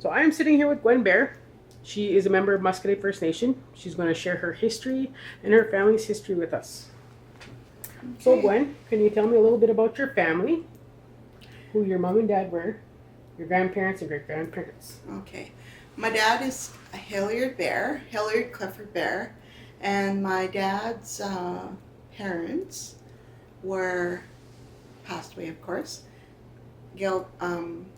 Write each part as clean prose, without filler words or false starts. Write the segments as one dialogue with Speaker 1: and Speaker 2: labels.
Speaker 1: So I am sitting here with Gwen Bear. She is a member of Muscatine First Nation. She's going to share her history and her family's history with us. So,
Speaker 2: Okay.
Speaker 1: Gwen, can you tell me a little bit about your family, who your mom and dad were, your grandparents and great grandparents?
Speaker 2: Okay. My dad is Hilliard Bear, Hilliard Clifford Bear, and my dad's parents were passed away, of course.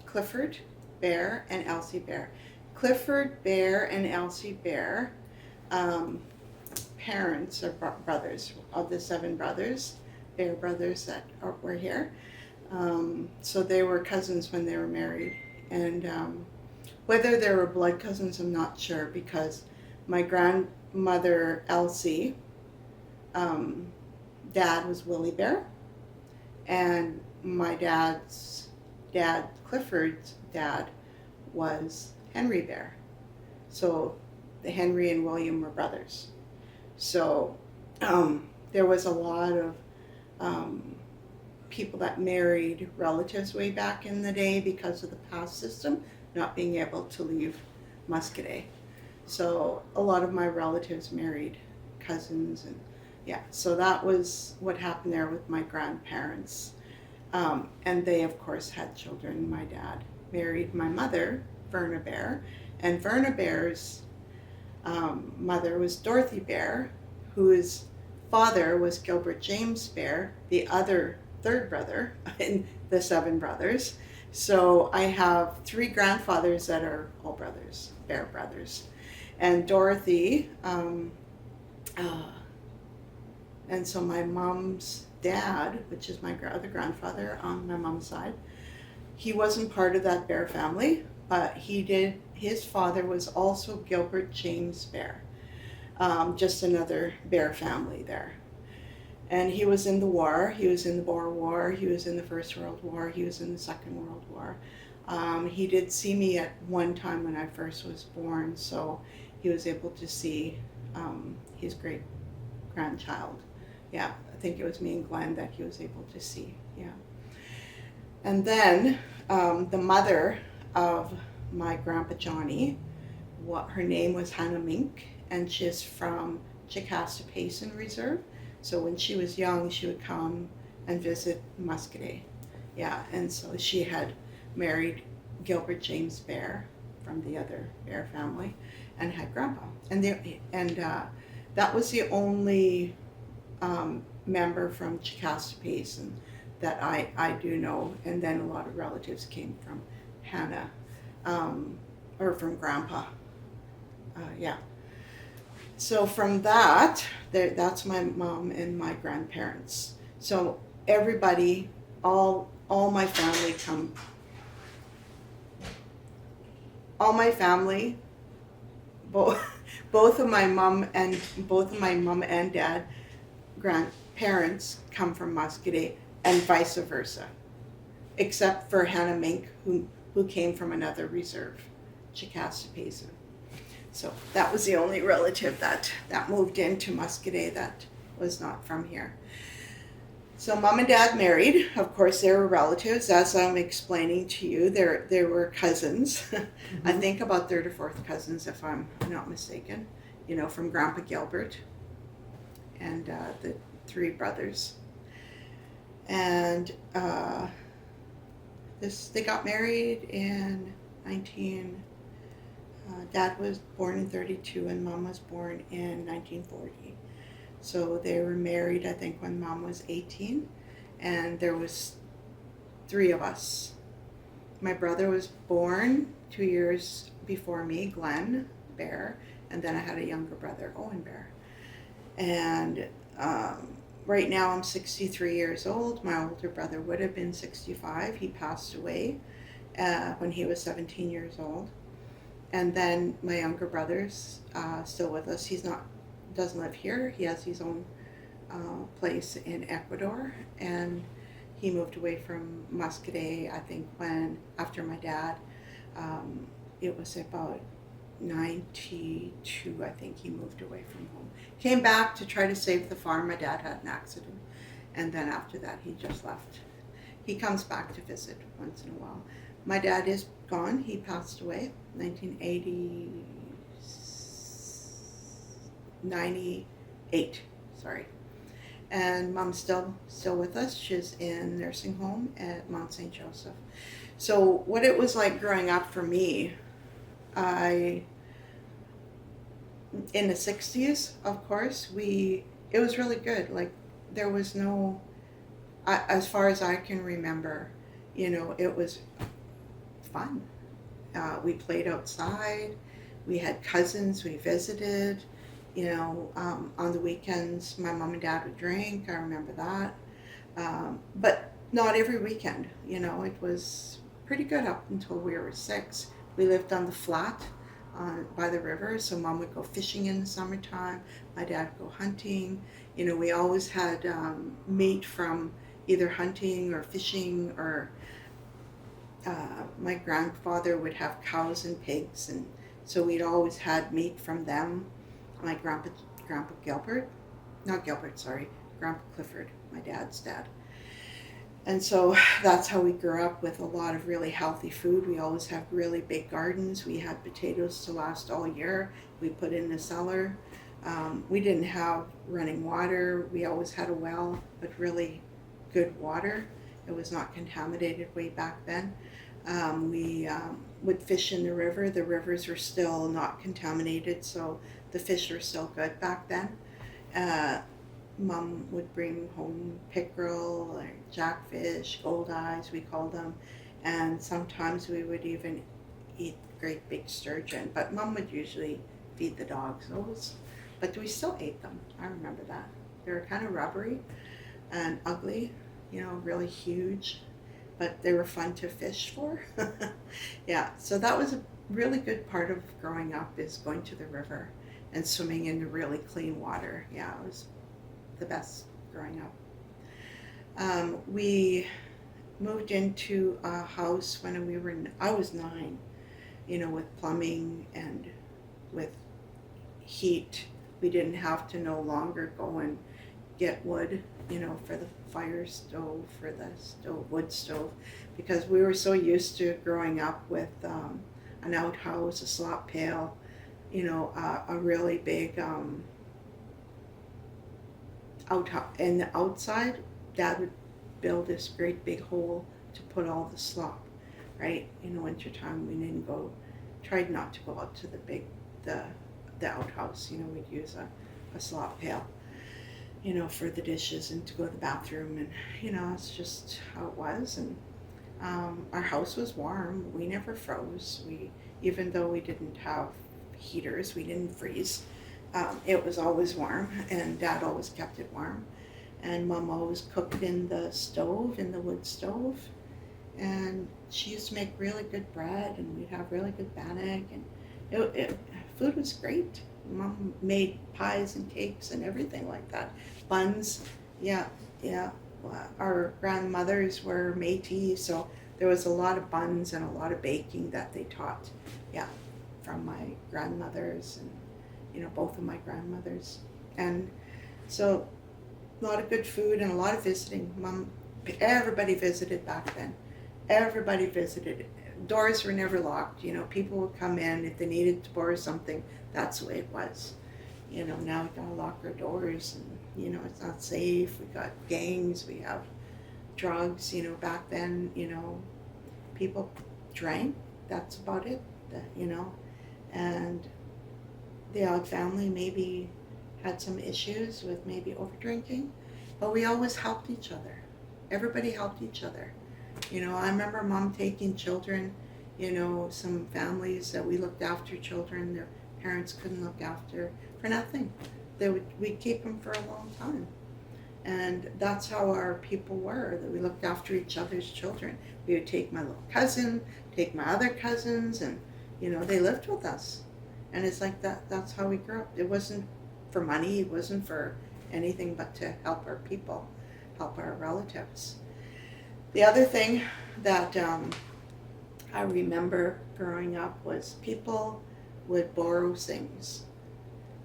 Speaker 2: Clifford Bear and Elsie Bear. Clifford Bear and Elsie Bear, um, parents or brothers of the seven brothers, Bear brothers that were here. So they were cousins when they were married, and whether they were blood cousins, I'm not sure because my grandmother Elsie, um, dad was Willie Bear, and my dad's dad, Clifford's dad, was Henry Bear. So the Henry and William were brothers. So there was a lot of um, people that married relatives way back in the day because of the pass system not being able to leave Muscadet. So a lot of my relatives married cousins, and yeah, so that was what happened there with my grandparents. And they, of course, had children. My dad married my mother, Verna Bear, and Verna Bear's mother was Dorothy Bear, whose father was Gilbert James Bear, the other third brother in the seven brothers. So I have three grandfathers that are all brothers, Bear brothers. And Dorothy, uh, and so my mom's dad, which is my other grandfather on my mom's side, he wasn't part of that Bear family, but his father was also Gilbert James Bear, just another Bear family there. And he was in the war. He was in the Boer War. He was in the First World War. He was in the Second World War. He did see me at one time when I first was born, so he was able to see his great grandchild. Yeah, I think it was me and Gwen that he was able to see. Yeah. And then the mother of my grandpa Johnny, her name was Hannah Mink, and she's from Jocasta Payson Reserve. So when she was young, she would come and visit Muscadet. Yeah, and so she had married Gilbert James Bear from the other Bear family, and had grandpa. And that was the only member from Jocasta Payson that I do know. And then a lot of relatives came from Hannah, or from grandpa. Yeah. So from that's my mom and my grandparents. So everybody, all my family all my family, both both of my mom and dad grandparents come from Muscadet, and vice versa, except for Hannah Mink, who came from another reserve, Jocasta Payson. So that was the only relative that moved into Muscadet that was not from here. So mom and dad married. Of course, they were relatives. As I'm explaining to you, they were cousins. I
Speaker 1: Mm-hmm.
Speaker 2: think about third or fourth cousins, if I'm not mistaken. From Grandpa Gilbert and the three brothers. And they got married in 19. Dad was born in 32 and mom was born in 1940. So they were married, I think, when mom was 18, and there was three of us. My brother was born 2 years before me, Glenn Bear, and then I had a younger brother, Owen Bear. And right now I'm 63 years old. My older brother would have been 65. He passed away when he was 17 years old. And then my younger brother's still with us. Doesn't live here. He has his own place in Ecuador, and he moved away from Muscadet, I think, after my dad. It was about 92, I think, he moved away from home. Came back to try to save the farm. My dad had an accident, and then after that he just left. He comes back to visit once in a while. My dad is gone. He passed away 1980, 98, sorry. And mom's still with us. She's in nursing home at Mount St. Joseph. So what it was like growing up for me, I in the 60s, of course, it was really good. Like there was no, as far as I can remember, it was fun. We played outside. We had cousins. We visited. On the weekends, my mom and dad would drink. I remember that. But not every weekend. It was pretty good up until we were 6. We lived on the flat by the river, so mom would go fishing in the summertime. My dad would go hunting. We always had meat from either hunting or fishing, or my grandfather would have cows and pigs, and so we'd always had meat from them. My grandpa Gilbert, not Gilbert, sorry, Grandpa Clifford, my dad's dad. And so that's how we grew up, with a lot of really healthy food. We always had really big gardens. We had potatoes to last all year. We put in the cellar. We didn't have running water. We always had a well, but really good water. It was not contaminated way back then. We would fish in the river. The rivers were still not contaminated, so the fish were still good back then. Mom would bring home pickerel or jackfish, gold eyes, we called them, and sometimes we would even eat great big sturgeon. But Mom would usually feed the dogs those, but we still ate them. I remember that. They were kind of rubbery and ugly, really huge, but they were fun to fish for. Yeah, so that was a really good part of growing up, is going to the river and swimming in the really clean water. Yeah, it was the best growing up. We moved into a house when I was 9, with plumbing and with heat. We didn't have to no longer go and get wood, for the fire stove, for the wood stove, because we were so used to growing up with an outhouse, a slop pail, a really big outhouse. And the outside, Dad would build this great big hole to put all the slop, right? In the wintertime, we tried not to go out to the outhouse. We'd use a slop pail, for the dishes and to go to the bathroom, and it's just how it was. And our house was warm. We never froze. Even though we didn't have heaters, we didn't freeze. It was always warm, and Dad always kept it warm. And Mom always cooked in the wood stove. And she used to make really good bread, and we'd have really good bannock, and food was great. Mom made pies and cakes and everything like that. Buns, yeah. Our grandmothers were Métis, so there was a lot of buns and a lot of baking that they taught, from my grandmothers and, both of my grandmothers. And so a lot of good food and a lot of visiting. Everybody visited back then. Everybody visited. Doors were never locked. People would come in if they needed to borrow something. That's the way it was. Now we gotta lock our doors, and it's not safe. We got gangs. We have drugs. Back then, people drank. That's about it. And the odd family maybe had some issues with maybe over drinking, but we always helped each other. Everybody helped each other. I remember Mom taking children, some families that we looked after children their parents couldn't look after for nothing. We'd keep them for a long time. And that's how our people were, that we looked after each other's children. We would take my little cousin, take my other cousins, and they lived with us. And it's like that's how we grew up. It wasn't for money, it wasn't for anything but to help our people, help our relatives. The other thing that I remember growing up was people would borrow things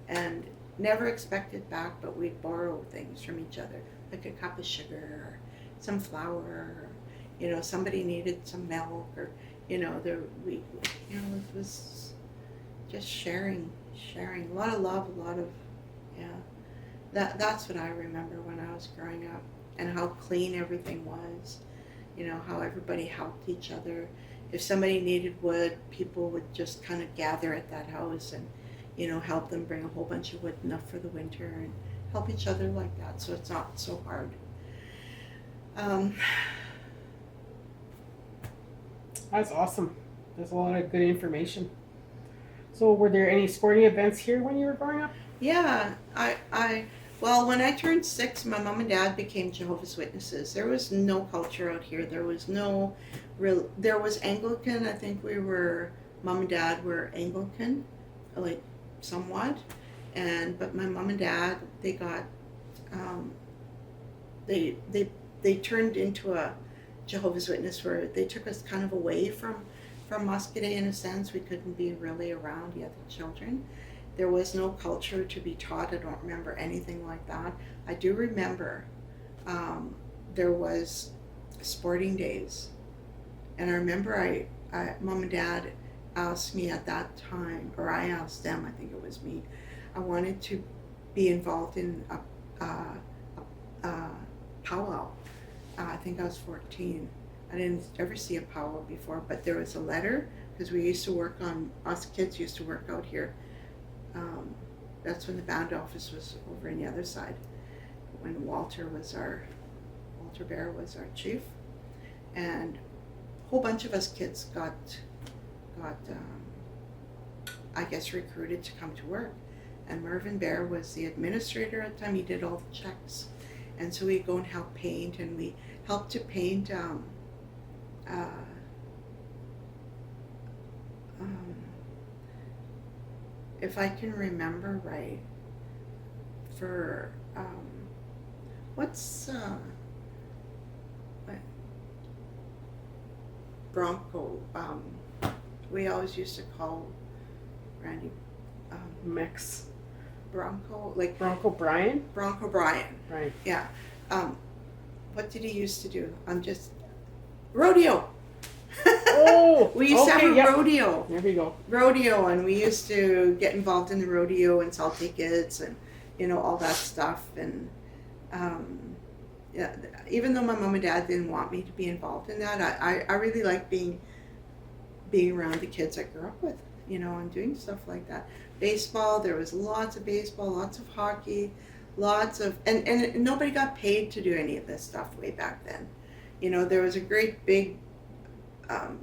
Speaker 2: and never expect it back, but we'd borrow things from each other, like a cup of sugar or some flour, or somebody needed some milk, or It was just sharing, a lot of love, a lot of, yeah. That's what I remember when I was growing up, and how clean everything was. How everybody helped each other. If somebody needed wood, people would just kind of gather at that house and, help them bring a whole bunch of wood, enough for the winter, and help each other like that. So it's not so hard. Um,
Speaker 1: That's awesome. There's a lot of good information. So were there any sporting events here when you were growing up?
Speaker 2: yeah, well, when I turned 6, my mom and dad became Jehovah's Witnesses. There was no culture out here. There was no real. There was Anglican. I think mom and dad were Anglican, like somewhat, but my mom and dad, they got, they turned into a Jehovah's Witness, where they took us kind of away from Muscadet in a sense. We couldn't be really around the other children. There was no culture to be taught. I don't remember anything like that. I do remember there was sporting days, and I remember mom and dad asked me at that time, or I asked them, I think it was me, I wanted to be involved in a powwow. I think I was 14. I didn't ever see a powwow before, but there was a letter, because us kids used to work out here. That's when the band office was over on the other side, when Walter Bear was our chief, and a whole bunch of us kids got I guess recruited to come to work. And Mervyn Bear was the administrator at the time. He did all the checks, and so we'd go and help paint, and we helped to paint if I can remember right, for what's Bronco, we always used to call Randy
Speaker 1: Mix.
Speaker 2: Bronco, like
Speaker 1: Bronco Brian?
Speaker 2: Bronco Brian.
Speaker 1: Right.
Speaker 2: Yeah. What did he used to do? Rodeo.
Speaker 1: Oh,
Speaker 2: we used to have a rodeo.
Speaker 1: There we go.
Speaker 2: Rodeo, and we used to get involved in the rodeo and sell tickets and all that stuff. And yeah, even though my mom and dad didn't want me to be involved in that, I really liked being around the kids I grew up with, and doing stuff like that. Baseball, there was lots of baseball, lots of hockey, lots of, and nobody got paid to do any of this stuff way back then. There was a great big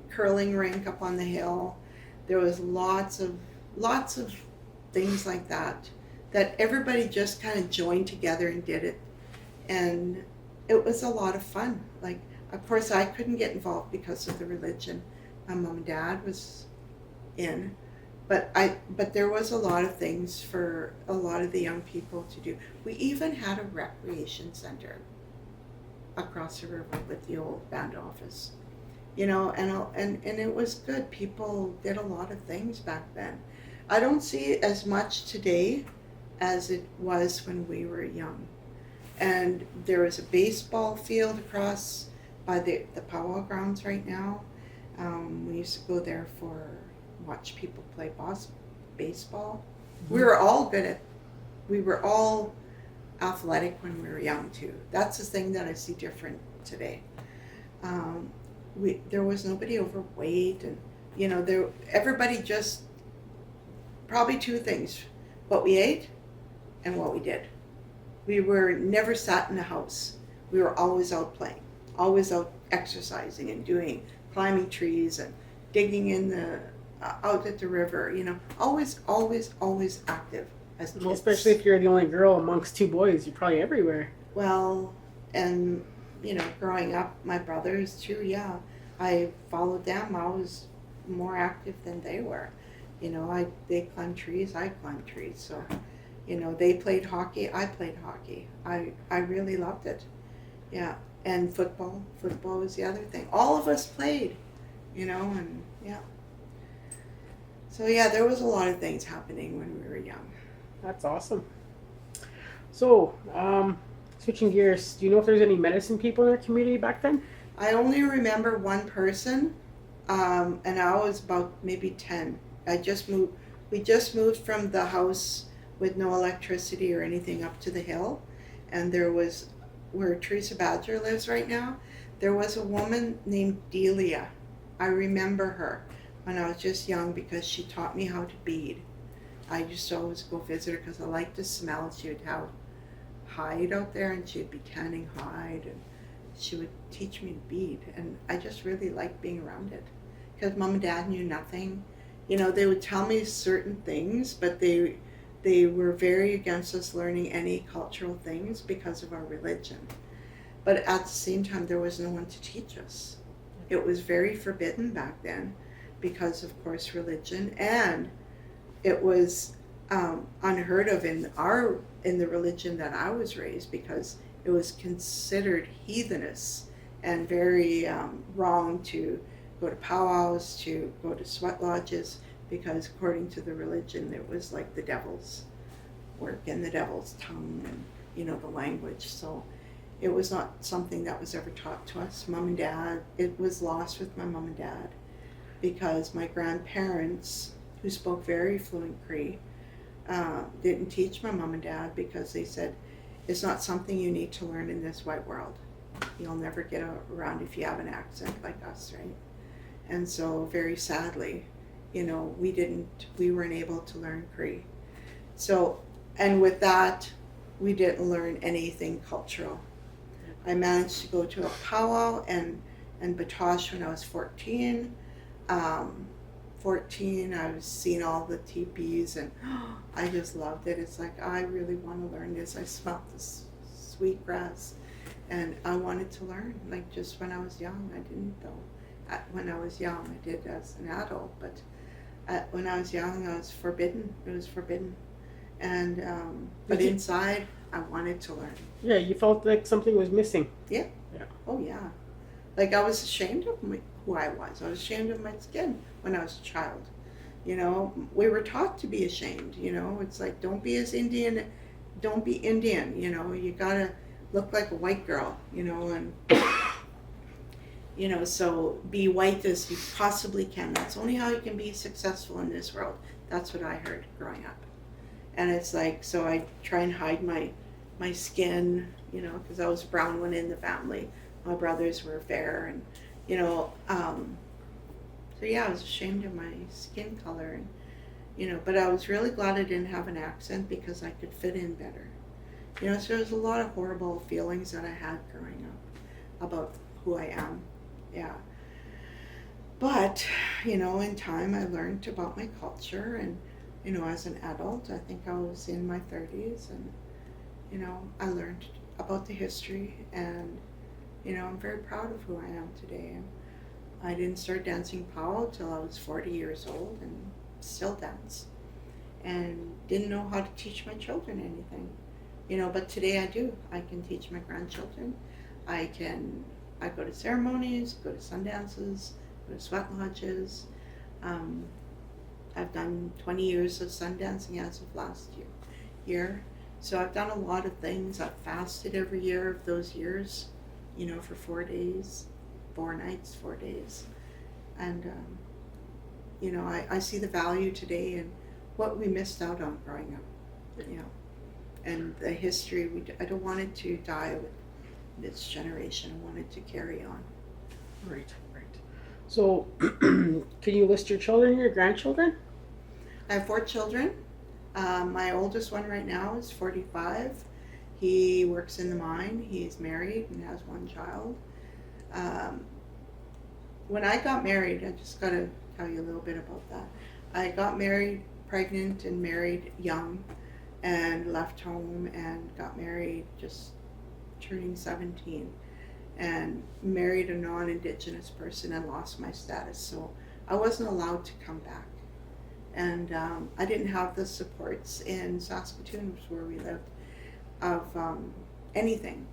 Speaker 2: curling rink up on the hill. There was lots of things like that everybody just kind of joined together and did it, and it was a lot of fun. Like, of course, I couldn't get involved because of the religion my mom and dad was in, but there was a lot of things for a lot of the young people to do. We even had a recreation center across the river with the old band office, and it was good. People did a lot of things back then. I don't see it as much today as it was when we were young. And there is a baseball field across by the powwow grounds right now. We used to go there watch people play baseball. Mm-hmm. We were all athletic when we were young too. That's the thing that I see different today. There was nobody overweight, and everybody just, probably two things: what we ate and what we did. We were never sat in a house. We were always out playing, always out exercising and climbing trees and digging out at the river. Always active as kids.
Speaker 1: Well, especially if you're the only girl amongst two boys, you're probably everywhere.
Speaker 2: Well, and growing up, my brothers too. Yeah, I followed them. I was more active than they were. They climbed trees. I climbed trees. So, they played hockey. I played hockey. I really loved it. Yeah, and football. Football was the other thing. All of us played. And yeah. So yeah, there was a lot of things happening when we were young.
Speaker 1: That's awesome. So, switching gears, do you know if there's any medicine people in our community back then?
Speaker 2: I only remember one person. And I was about maybe 10. I just moved. We just moved from the house with no electricity or anything up to the hill, and there was where Teresa Badger lives right now. There was a woman named Delia. I remember her when I was just young because she taught me how to bead. I used to always go visit her because I liked the smell. She would have hide out there, and she'd be tanning hide, and she would teach me to bead, and I just really liked being around it because mom and dad knew nothing. You know, they would tell me certain things, but they were very against us learning any cultural things because of our religion. But at the same time, there was no one to teach us. It was very forbidden back then because, of course, religion, and it was unheard of in the religion that I was raised because it was considered heathenous and very wrong to go to powwows, to go to sweat lodges, because according to the religion, it was like the devil's work and the devil's tongue and, you know, the language. So it was not something that was ever taught to us. Mom and dad, it was lost with my mom and dad because my grandparents, who spoke very fluent Cree, didn't teach my mom and dad because they said, it's not something you need to learn in this white world. You'll never get around if you have an accent like us, right? And so very sadly, you know, we weren't able to learn Cree. So, and with that, we didn't learn anything cultural. I managed to go to a powwow and Batosh when I was 14. 14, I was seeing all the teepees, and I just loved it. It's like, I really want to learn this. I smelled this sweet grass, and I wanted to learn, like just when I was young. I didn't though. When I was young, I did as an adult, but when I was young, I was forbidden. It was forbidden. And, but inside, I wanted to learn.
Speaker 1: Yeah, you felt like something was missing.
Speaker 2: Yeah.
Speaker 1: Yeah.
Speaker 2: Oh, yeah. Like I was ashamed of who I was. I was ashamed of my skin when I was a child. You know, we were taught to be ashamed. You know, it's like, don't be as Indian, don't be Indian. You know, you gotta look like a white girl. You know, and you know, so be white as you possibly can. That's only how you can be successful in this world. That's what I heard growing up. And it's like, so I try and hide my skin. You know, because I was a brown one in the family. My brothers were fair, and you know, so yeah, I was ashamed of my skin color, and you know, but I was really glad I didn't have an accent because I could fit in better. You know, so there's a lot of horrible feelings that I had growing up about who I am. Yeah. But, you know, in time I learned about my culture, and you know, as an adult, I think I was in my 30s, and you know, I learned about the history, and you know, I'm very proud of who I am today. I didn't start dancing powwow till I was 40 years old, and still dance. And didn't know how to teach my children anything. You know, but today I do. I can teach my grandchildren. I go to ceremonies, go to sun dances, go to sweat lodges. I've done 20 years of sun dancing as of last year. So I've done a lot of things. I've fasted every year of those years. You know, for 4 days, 4 nights, 4 days. And, you know, I see the value today in what we missed out on growing up, you know, and the history. I don't want it to die with this generation. I want it to carry on.
Speaker 1: Right. So, can you list your children and your grandchildren?
Speaker 2: I have 4 children. My oldest one right now is 45. He works in the mine. He's married and has 1 child. When I got married, I just got to tell you a little bit about that. I got married, pregnant and married young, and left home and got married just turning 17, and married a non-Indigenous person and lost my status. So I wasn't allowed to come back. And I didn't have the supports in Saskatoon, which is where we lived, of anything.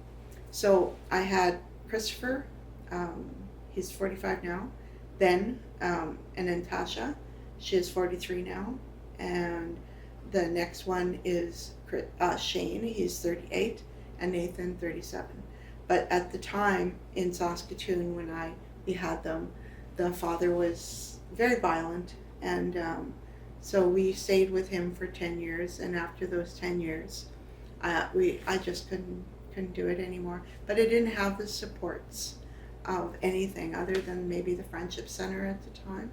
Speaker 2: So I had Christopher, he's 45 now, then, and then Tasha, she is 43 now, and the next one is Shane, he's 38, and Nathan, 37. But at the time in Saskatoon when we had them, the father was very violent, and so we stayed with him for 10 years, and after those 10 years, I just couldn't do it anymore. But I didn't have the supports of anything other than maybe the Friendship Center at the time.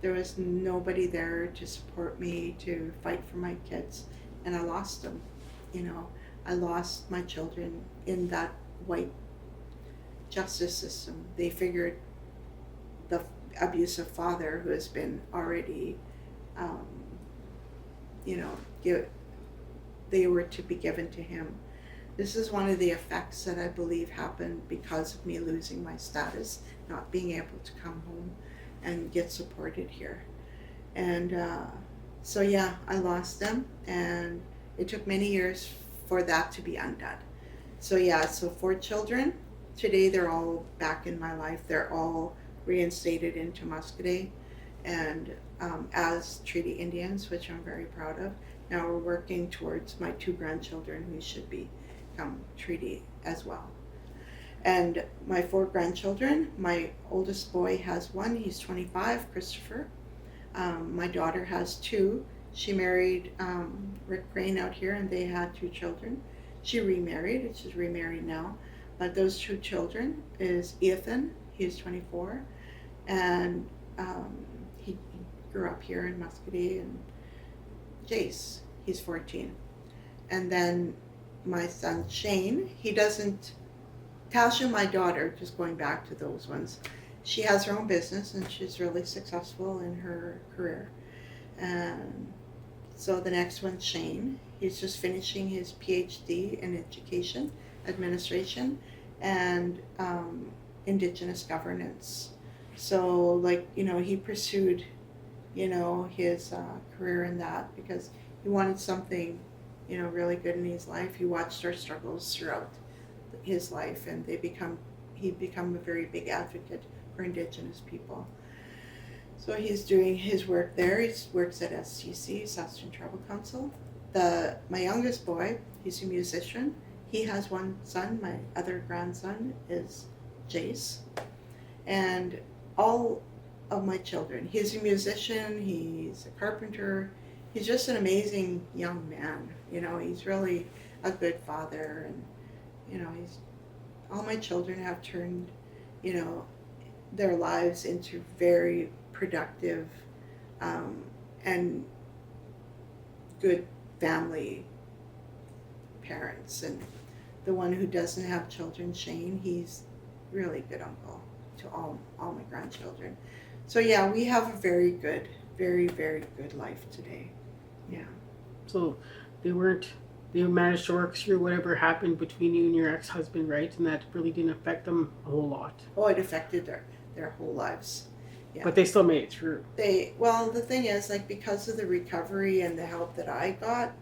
Speaker 2: There was nobody there to support me, to fight for my kids, and I lost them. You know, I lost my children in that white justice system. They figured the abusive father who has been already, um, you know, they were to be given to him. This is one of the effects that I believe happened because of me losing my status, not being able to come home and get supported here. And so yeah, I lost them, and it took many years for that to be undone. So yeah, so 4 children. Today they're all back in my life. They're all reinstated into Muscadet and as Treaty Indians, which I'm very proud of. Now we're working towards my 2 grandchildren who should become Treaty as well. And my 4 grandchildren, my oldest boy has 1, he's 25, Christopher. My daughter has 2. She married Rick Crane out here, and they had 2 children. She remarried, and she's remarried now. But those 2 children is Ethan, he's 24, and he grew up here in Muscadet, and Jace, he's 14. And then my son Shane, he doesn't, Tasha, my daughter, just going back to those ones, she has her own business and she's really successful in her career. And so the next one's Shane. He's just finishing his PhD in education administration and Indigenous governance. So, like, you know, he pursued, you know, his career in that because he wanted something, you know, really good in his life. He watched our struggles throughout his life, and he'd become a very big advocate for Indigenous people. So he's doing his work there. He works at STC, Saskatchewan Tribal Council. My youngest boy, he's a musician. He has 1 son. My other grandson is Jace. And all of my children, he's a musician, he's a carpenter. He's just an amazing young man. You know, he's really a good father, and you know, all my children have turned, you know, their lives into very productive and good family parents. And the one who doesn't have children, Shane, he's really a good uncle to all my grandchildren. So yeah, we have a very good, very, very good life today. Yeah.
Speaker 1: So they managed to work through whatever happened between you and your ex-husband, right? And that really didn't affect them a whole lot.
Speaker 2: Oh, it affected their whole lives. Yeah.
Speaker 1: But they still made it through.
Speaker 2: Well, the thing is, like, because of the recovery and the help that I got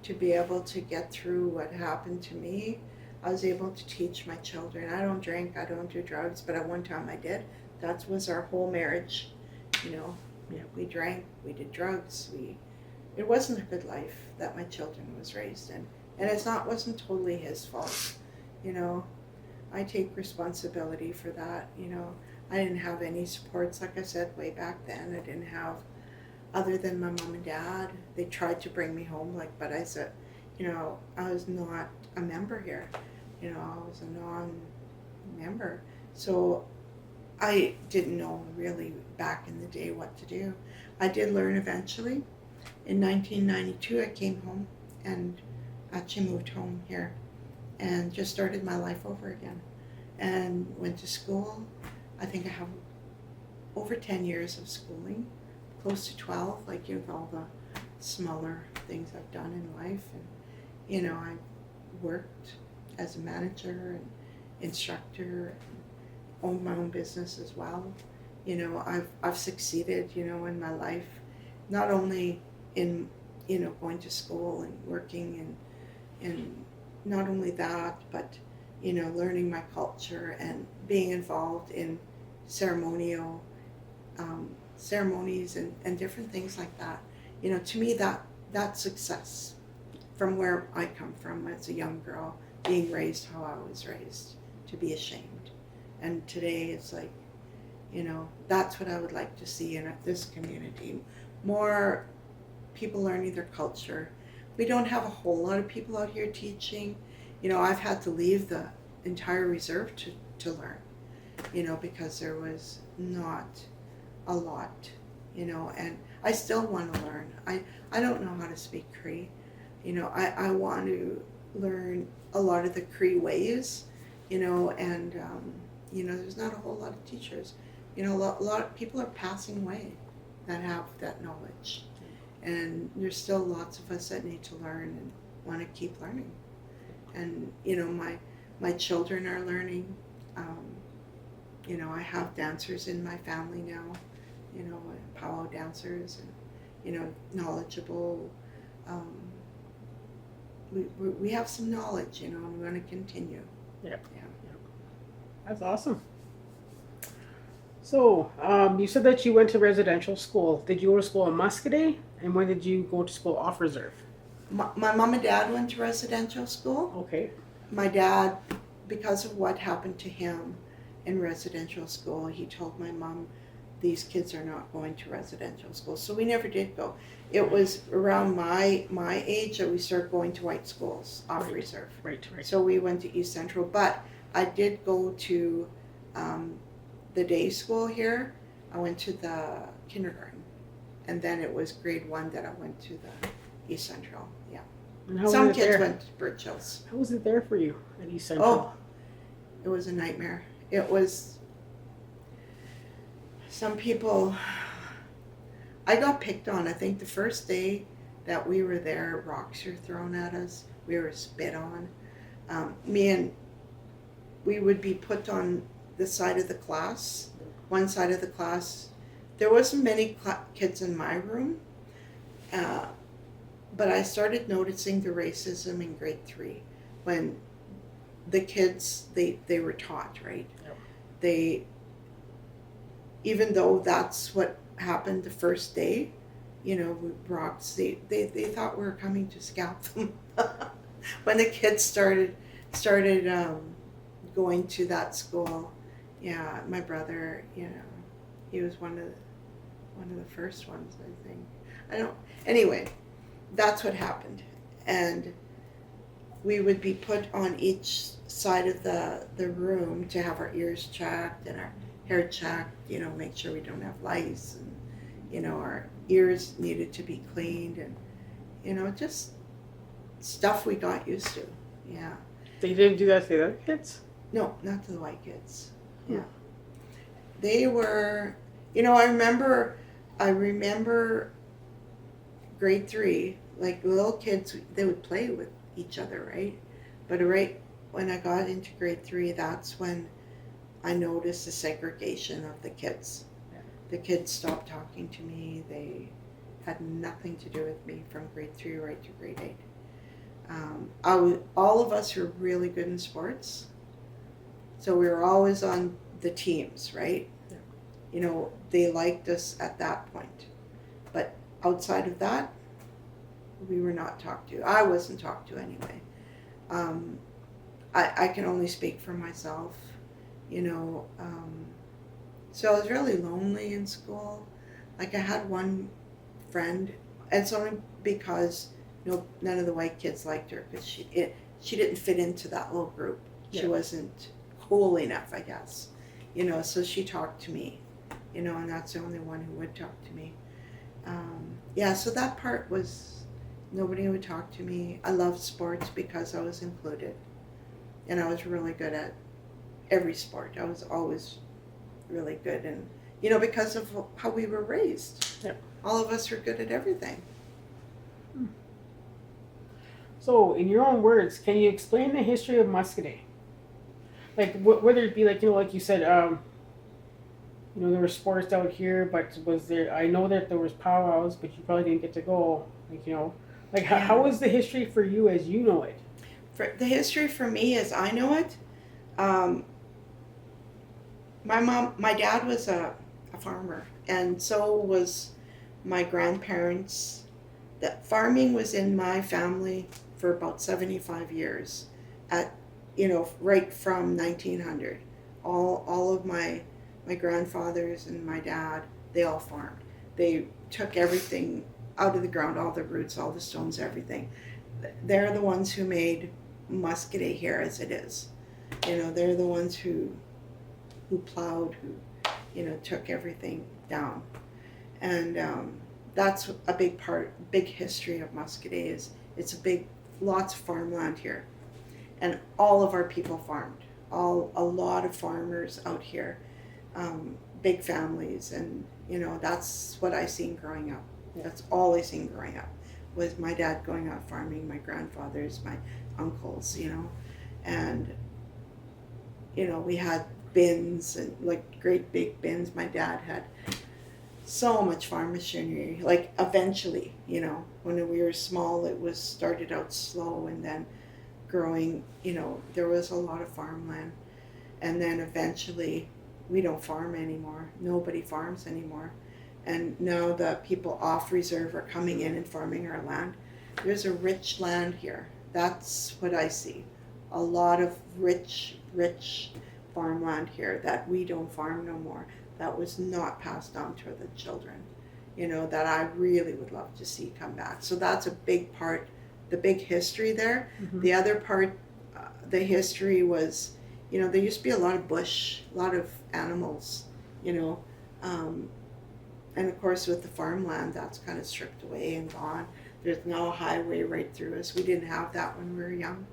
Speaker 2: to be able to get through what happened to me, I was able to teach my children. I don't drink, I don't do drugs, but at one time I did. That was our whole marriage, you know. Yeah, we drank, we did drugs, it wasn't a good life that my children was raised in. And wasn't totally his fault, you know. I take responsibility for that, you know. I didn't have any supports, like I said, way back then. I didn't have, other than my mom and dad. They tried to bring me home, but I said, you know, I was not a member here. You know, I was a non-member. So I didn't know really back in the day what to do. I did learn eventually. In 1992, I came home and actually moved home here and just started my life over again and went to school. I think I have over 10 years of schooling, close to 12, like, you know, all the smaller things I've done in life. And, you know, I worked as a manager and instructor and owned my own business as well. You know, I've succeeded, you know, in my life, not only in, you know, going to school and working and not only that, but, you know, learning my culture and being involved in ceremonies and different things like that. You know, to me, that's success from where I come from as a young girl, being raised how I was raised, to be ashamed. And today it's like, That's what I would like to see in this community. More people learning their culture. We don't have a whole lot of people out here teaching. I've had to leave the entire reserve to learn, because there was not a lot, and I still want to learn. I don't know how to speak Cree. I want to learn a lot of the Cree ways, and, there's not a whole lot of teachers. A lot of people are passing away that have that knowledge. And there's still lots of us that need to learn and want to keep learning. And, my children are learning. I have dancers in my family now, powwow dancers, and, knowledgeable. We have some knowledge, and we want to continue.
Speaker 1: Yep.
Speaker 2: Yeah.
Speaker 1: That's awesome. So, you said that you went to residential school. Did you go to school in Muscadet? And when did you go to school off reserve?
Speaker 2: My mom and dad went to residential school.
Speaker 1: Okay.
Speaker 2: My dad, because of what happened to him in residential school, he told my mom, these kids are not going to residential school. So we never did go. It was around my age that we started going to white schools off reserve.
Speaker 1: Right.
Speaker 2: So we went to East Central, but I did go to the day school here. I went to the kindergarten, and then it was grade 1 that I went to the East Central. Yeah.
Speaker 1: And how
Speaker 2: Some
Speaker 1: was it
Speaker 2: kids
Speaker 1: there?
Speaker 2: went to Birch Hills.
Speaker 1: How was it there for you at East Central?
Speaker 2: Oh, it was a nightmare. It was, some people, I got picked on. I think the first day that we were there, rocks were thrown at us. We were spit on. We would be put on the side of the class, one side of the class. There wasn't many kids in my room, but I started noticing the racism in grade 3 when the kids, they were taught, right? Yep. Even though that's what happened the first day, with rocks, they thought we were coming to scalp them. When the kids started going to that school, yeah, my brother, he was one of the first ones, I think. Anyway, that's what happened. And we would be put on each side of the room to have our ears checked and our hair checked, make sure we don't have lice, and, our ears needed to be cleaned, and, just stuff we got used to. Yeah.
Speaker 1: They didn't do that to the other kids?
Speaker 2: No, not to the white kids. Yeah. They were, I remember grade 3, like little kids, they would play with each other, right? But right when I got into grade 3, that's when I noticed the segregation of the kids. Yeah. The kids stopped talking to me. They had nothing to do with me from grade 3 right to grade 8. All of us were really good in sports. So we were always on the teams, right? Yeah. They liked us at that point. But outside of that, we were not talked to. I wasn't talked to anyway. I can only speak for myself, so I was really lonely in school. Like, I had one friend, and it's only because none of the white kids liked her, because she didn't fit into that little group. Yeah. She wasn't cool enough, I guess, so she talked to me, and that's the only one who would talk to me. So that part was, nobody would talk to me. I loved sports because I was included, and I was really good at every sport. I was always really good, and because of how we were raised. Yep. All of us are good at everything.
Speaker 1: So, in your own words, can you explain the history of Muscadet? Like, whether it be like, like you said, there were sports out here, but was there, I know that there was powwows, but you probably didn't get to go, how was the history for you as you know it?
Speaker 2: The history for me as I know it, my dad was a farmer, and so was my grandparents. That farming was in my family for about 75 years, right from 1900. All of my my grandfathers and my dad, they all farmed. They took everything out of the ground, all the roots, all the stones, everything. They're the ones who made Muscadet here as it is. They're the ones who plowed, who took everything down, and that's a big history of Muscadet. Is it's lots of farmland here, and all of our people farmed. A lot of farmers out here, big families, and that's what I seen growing up. That's all I seen growing up was my dad going out farming, my grandfathers, my uncles, and we had bins and like great big bins. My dad had so much farm machinery. Like eventually, when we were small, it was started out slow and then growing. There was a lot of farmland, and then eventually, we don't farm anymore. Nobody farms anymore, and now the people off reserve are coming in and farming our land. There's a rich land here. That's what I see. A lot of rich farmland here that we don't farm no more. That was not passed on to the children, that I really would love to see come back. So that's a big part, the big history there.
Speaker 1: Mm-hmm.
Speaker 2: The other part, the history was, there used to be a lot of bush, a lot of animals, and of course with the farmland, that's kind of stripped away and gone. There's no highway right through us. We didn't have that when we were young.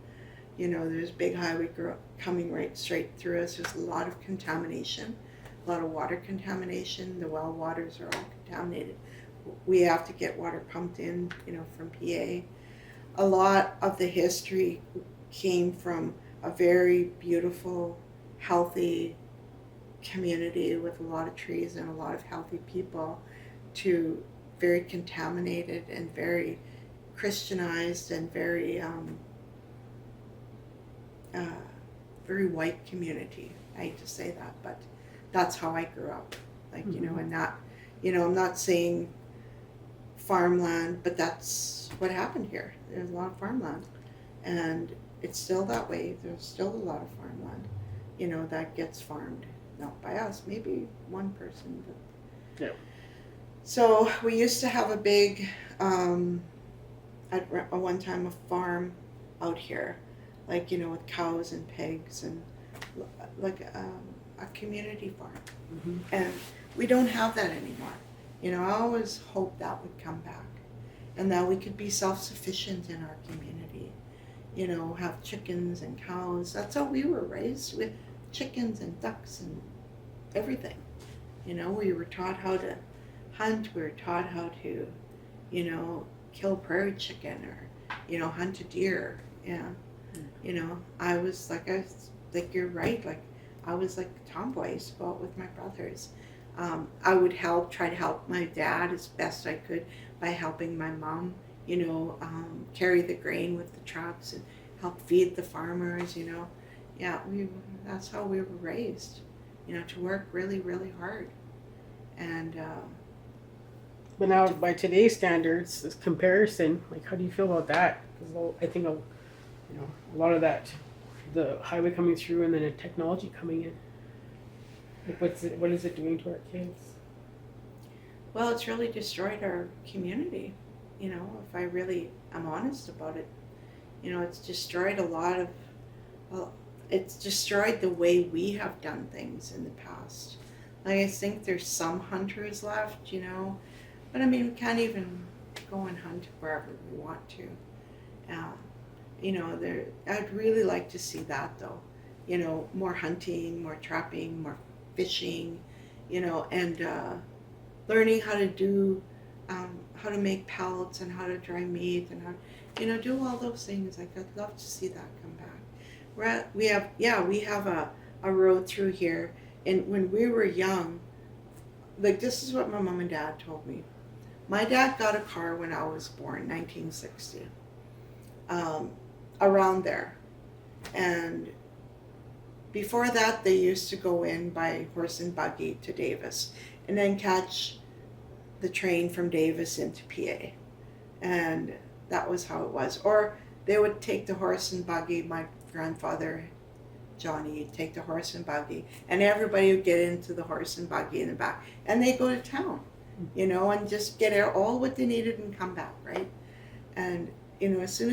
Speaker 2: There's a big highway coming right straight through us. There's a lot of contamination, a lot of water contamination. The well waters are all contaminated. We have to get water pumped in, from PA. A lot of the history came from a very beautiful, healthy community with a lot of trees and a lot of healthy people to very contaminated and very Christianized and very very white community. I hate to say that, but that's how I grew up. Like,
Speaker 1: Mm-hmm.
Speaker 2: and not, I'm not saying farmland, but that's what happened here. There's a lot of farmland, and it's still that way. There's still a lot of farmland, that gets farmed. Not by us, maybe one person, but.
Speaker 1: Yeah.
Speaker 2: So we used to have a big, at one time, a farm out here, like, with cows and pigs and like a community farm.
Speaker 1: Mm-hmm.
Speaker 2: And we don't have that anymore. I always hoped that would come back and that we could be self-sufficient in our community, have chickens and cows. That's how we were raised, with chickens and ducks and everything. We were taught how to hunt. We were taught how to, kill prairie chicken or, hunt a deer. Yeah. I was like, you're right. Like, I was like a tomboy. I used to go out with my brothers. I would try to help my dad as best I could by helping my mom, carry the grain with the trucks and help feed the farmers, Yeah, that's how we were raised, to work really, really hard. And
Speaker 1: But now, by today's standards, this comparison, like, how do you feel about that? Because I think, a lot of that, the highway coming through and then the technology coming in. Like, what is it doing to our kids?
Speaker 2: well, it's really destroyed our community, if I really am honest about it. It's destroyed a lot of, well, it's destroyed the way we have done things in the past. Like, I think there's some hunters left, but I mean, we can't even go and hunt wherever we want to. I'd really like to see that though, more hunting, more trapping, more fishing, and learning how to do, how to make pellets and how to dry meat and how, do all those things. Like, I'd love to see that come back. We have a road through here, and when we were young, like, this is what my mom and dad told me. My dad got a car when I was born, 1960, around there, and before that, they used to go in by horse and buggy to Davis, and then catch the train from Davis into PA, and that was how it was. Or they would take the horse and buggy. My grandfather Johnny, you'd take the horse and buggy, and everybody would get into the horse and buggy in the back, and they'd go to town, you know, and just get all what they needed and come back, right? And you know, as soon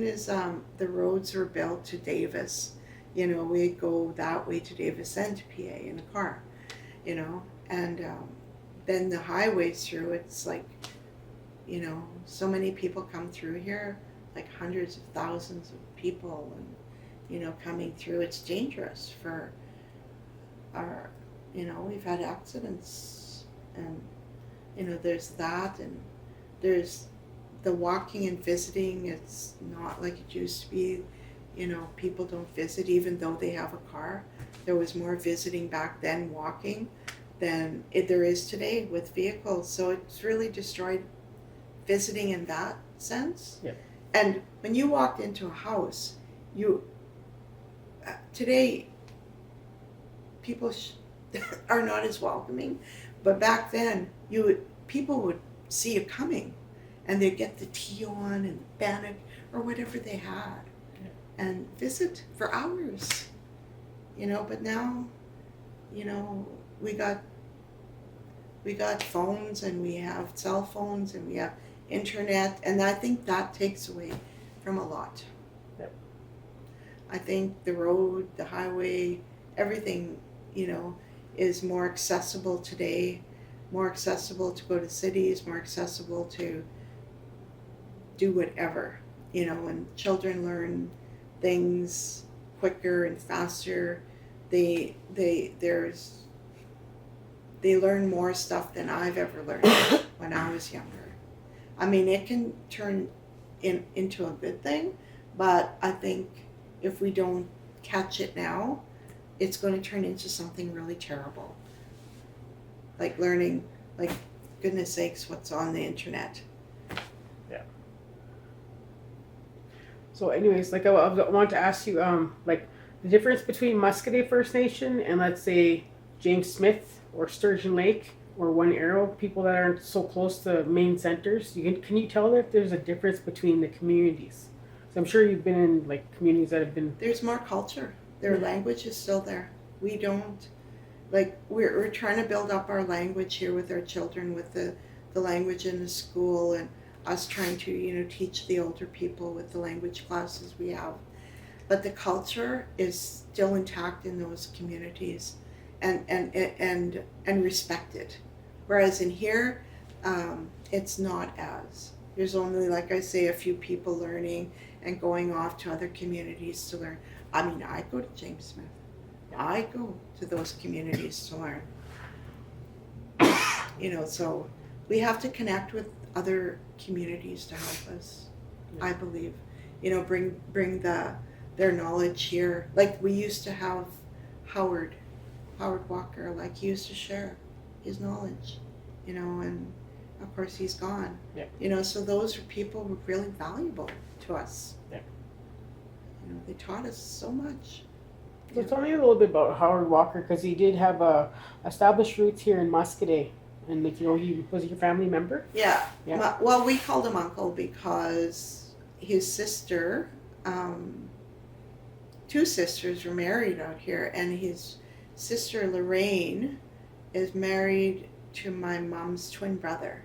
Speaker 2: as the roads were built to Davis, you know, we'd go that way to Davis and to PA in a car, you know, and then the highways through. It's like, you know, so many people come through here, like hundreds of thousands of people, and you know, coming through. It's dangerous for our, you know, we've had accidents, and you know, there's that, and there's the walking and visiting. It's not like it used to be. You know, people don't visit even though they have a car. There was more visiting back then, walking, than there is today with vehicles. So it's really destroyed visiting in that sense.
Speaker 1: Yeah.
Speaker 2: And when you walked into a house, you today people are not as welcoming, but back then people would see you coming, and they'd get the tea on and the bannock or whatever they had, and visit for hours, you know. But now, you know, we got phones, and we have cell phones, and we have internet, and I think that takes away from a lot.
Speaker 1: Yep.
Speaker 2: I think the road, the highway, everything, you know, is more accessible today, more accessible to go to cities, more accessible to do whatever, you know, and children learn things quicker and faster. They learn more stuff than I've ever learned when I was younger. I mean, it can turn into a good thing, but I think if we don't catch it now, it's going to turn into something really terrible. Like learning, like, goodness sakes, what's on the internet.
Speaker 1: Yeah. So anyways, like I want to ask you, like the difference between Muscoda First Nation and, let's say, James Smith or Sturgeon Lake or One Arrow, people that aren't so close to main centers. Can you tell if there's a difference between the communities? So I'm sure you've been in like communities that have been.
Speaker 2: There's more culture. Their language is still there. We don't, like, we're trying to build up our language here with our children, with the language in the school, and us trying to, you know, teach the older people with the language classes we have. But the culture is still intact in those communities, and respected. Whereas in here, it's not as. There's only, like I say, a few people learning and going off to other communities to learn. I mean, I go to James Smith. I go to those communities to learn. You know, so we have to connect with other communities to help us, I believe. You know, bring their knowledge here. Like we used to have Howard Walker, like he used to share his knowledge, you know, and of course he's gone.
Speaker 1: Yeah.
Speaker 2: You know, so those are people who were really valuable to us.
Speaker 1: Yeah.
Speaker 2: You know, they taught us so much.
Speaker 1: So tell me a little bit about Howard Walker, because he did have established roots here in Muscoda, and like, you know, he was your family member.
Speaker 2: Yeah.
Speaker 1: Yeah.
Speaker 2: Well, we called him Uncle because his sister, two sisters were married out here, and his sister Lorraine is married to my mom's twin brother.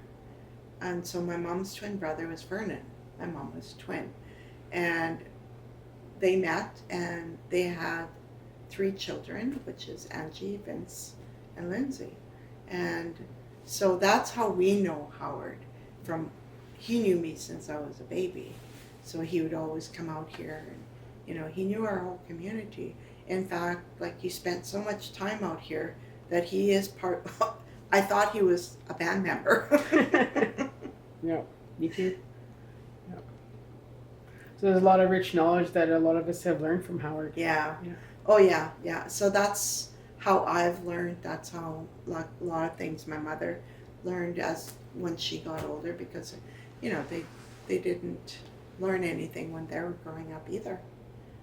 Speaker 2: And so my mom's twin brother was Vernon. My mom was twin. And they met, and they had 3 children, which is Angie, Vince, and Lindsay. And so that's how we know Howard. He knew me since I was a baby. So he would always come out here, and, you know, he knew our whole community. In fact, like, he spent so much time out here that he is part. I thought he was a band member.
Speaker 1: Yeah, me too. Yeah. So there's a lot of rich knowledge that a lot of us have learned from Howard.
Speaker 2: Yeah.
Speaker 1: Yeah.
Speaker 2: Oh yeah. So that's how I've learned. That's how a lot of things my mother learned when she got older, because, you know, they didn't learn anything when they were growing up either.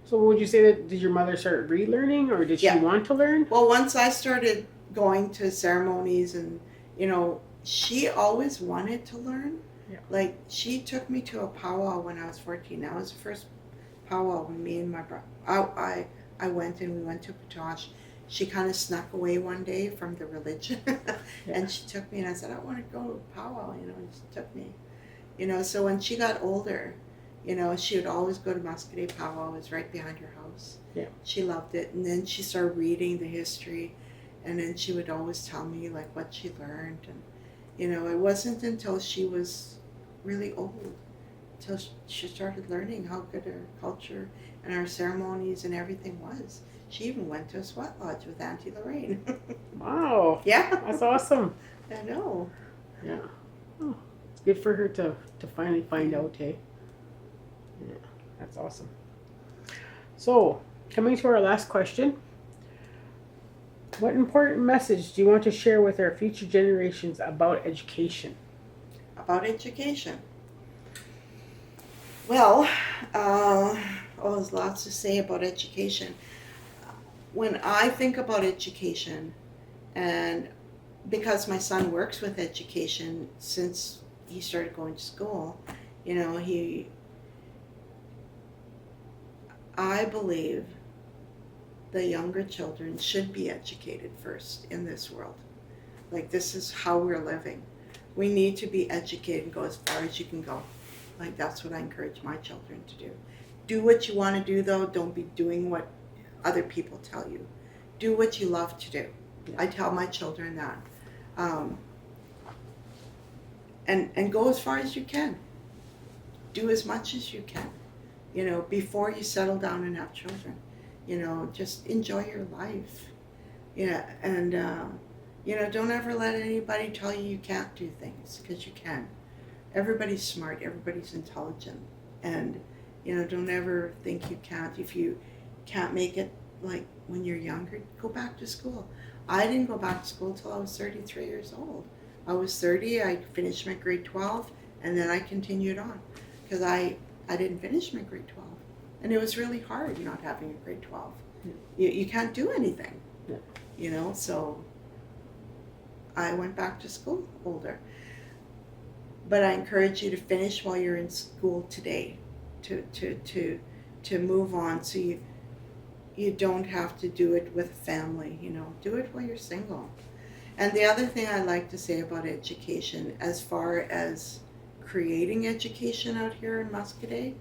Speaker 1: So would you say that, did your mother start relearning, or did she want to learn?
Speaker 2: Well, once I started going to ceremonies, and, you know, she always wanted to learn.
Speaker 1: Yeah.
Speaker 2: Like, she took me to a powwow when I was 14. That was the first powwow when me and my brother, I went and we went to Patosh, she kind of snuck away one day from the religion and she took me and I said, I want to go to powwow, and she took me. So when she got older, she would always go to Muscadet powwow. It was right behind her house.
Speaker 1: Yeah.
Speaker 2: She loved it. And then she started reading the history, and then she would always tell me like what she learned. And, it wasn't until she was really old, until she started learning how good our culture and our ceremonies and everything was. She even went to a sweat lodge with Auntie Lorraine.
Speaker 1: Wow.
Speaker 2: Yeah.
Speaker 1: That's awesome.
Speaker 2: I know.
Speaker 1: Yeah. Oh, it's good for her to finally find out, hey? Yeah, that's awesome. So, coming to our last question. What important message do you want to share with our future generations about education?
Speaker 2: About education. Well, there's lots to say about education. When I think about education, and because my son works with education since he started going to school, I believe the younger children should be educated first in this world. Like, this is how we're living. We need to be educated and go as far as you can go. Like, that's what I encourage my children to do. Do what you want to do, though. Don't be doing what other people tell you. Do what you love to do.
Speaker 1: Yeah.
Speaker 2: I tell my children that. And go as far as you can. Do as much as you can, before you settle down and have children. Just enjoy your life. And don't ever let anybody tell you can't do things, because you can. Everybody's smart, everybody's intelligent, and don't ever think you can't. If you can't make it, like when you're younger, go back to school. I didn't go back to school till I was 33 years old. I was 30, I finished my grade 12, and then I continued on, because I didn't finish my grade 12. And it was really hard not having a grade 12. Yeah. You can't do anything,
Speaker 1: yeah.
Speaker 2: So I went back to school older. But I encourage you to finish while you're in school today, to move on, so you don't have to do it with family, do it while you're single. And the other thing I like to say about education, as far as creating education out here in Muscadet,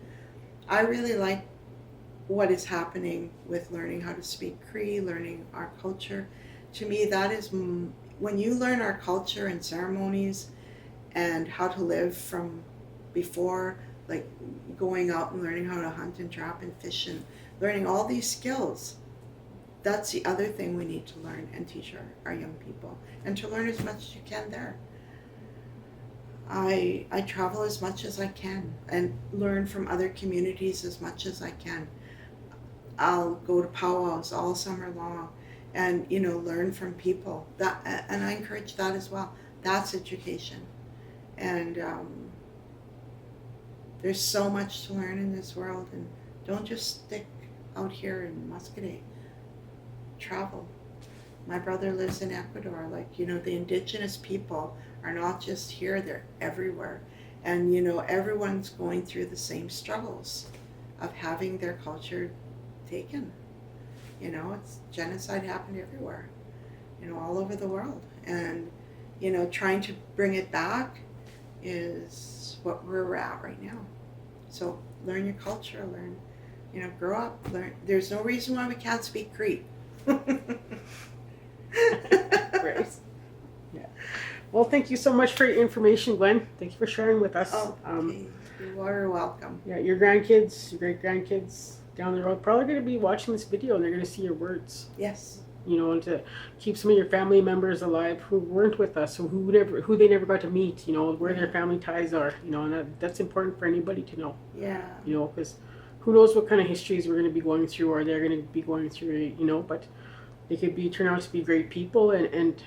Speaker 2: I really like what is happening with learning how to speak Cree, learning our culture. To me, that is, when you learn our culture and ceremonies and how to live from before, like going out and learning how to hunt and trap and fish and learning all these skills, that's the other thing we need to learn and teach our young people, and to learn as much as you can there. I travel as much as I can and learn from other communities as much as I can. I'll go to powwows all summer long and, learn from people. And I encourage that as well. That's education. And there's so much to learn in this world, and don't just stick out here in Muscadet. Travel. My brother lives in Ecuador. The indigenous people are not just here, they're everywhere. And, everyone's going through the same struggles of having their culture taken. It's genocide happened everywhere, all over the world. And, trying to bring it back is what we're at right now. So learn your culture, grow up, learn. There's no reason why we can't speak Cree.
Speaker 1: Great. Yeah. Well, thank you so much for your information, Gwen. Thank you for sharing with us.
Speaker 2: Okay. You are welcome.
Speaker 1: Yeah, your grandkids, your great grandkids down the road probably going to be watching this video, and they're going to see your words.
Speaker 2: Yes.
Speaker 1: And to keep some of your family members alive who weren't with us, who they never got to meet. Where their family ties are. And that's important for anybody to know.
Speaker 2: Yeah.
Speaker 1: Because who knows what kind of histories we're going to be going through, or they're going to be going through. But they could turn out to be great people, and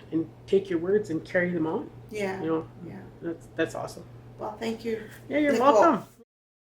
Speaker 1: take your words and carry them on.
Speaker 2: Yeah.
Speaker 1: Yeah. That's awesome.
Speaker 2: Well, thank you.
Speaker 1: Yeah, you're
Speaker 2: Nicole.
Speaker 1: welcome.